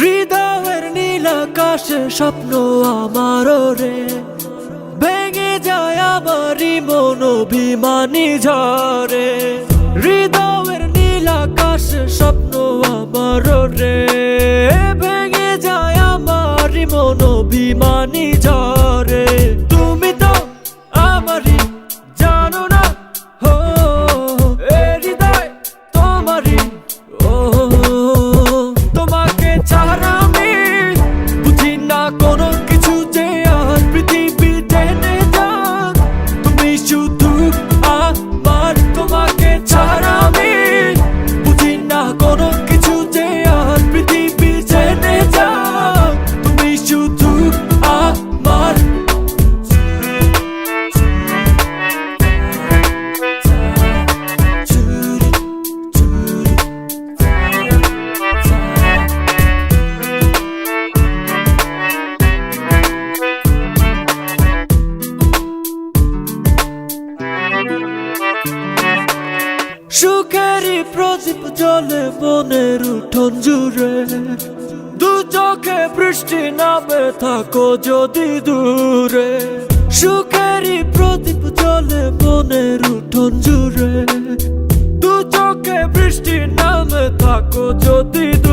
হৃদয়ের নীল আকাশে স্বপ্ন আমার রে, ভেঙে যায় আমারই মন অভিমানী ঝরে। হৃদয়ের নীল আকাশে স্বপ্ন আমার রে, ভেঙে যায় আমারই মন অভিমানী ঝরে। তুমি তো আমারই জানো না, হো এ হৃদয় তোমারই। ও তোমাকে ছাড়া আমি বুঝি না কোনো কিছু, যে আর পৃথিবী টেনে যাক তুমি শুধু আমার। তোমাকে ছাড়া আমি বুঝি না কোনো কিছু, যে আর পৃথিবী টেনে যাক তুমি শুধু আমার। সুখেরই প্রদীপ জ্বলে মনের উঠোন জুড়ে, দু চোখে বৃষ্টি নামে থাকো যদি দূরে। সুখেরই প্রদীপ জ্বলে মনের উঠোন জুড়ে, দু চোখে বৃষ্টি নামে থাকো যদি দূরে।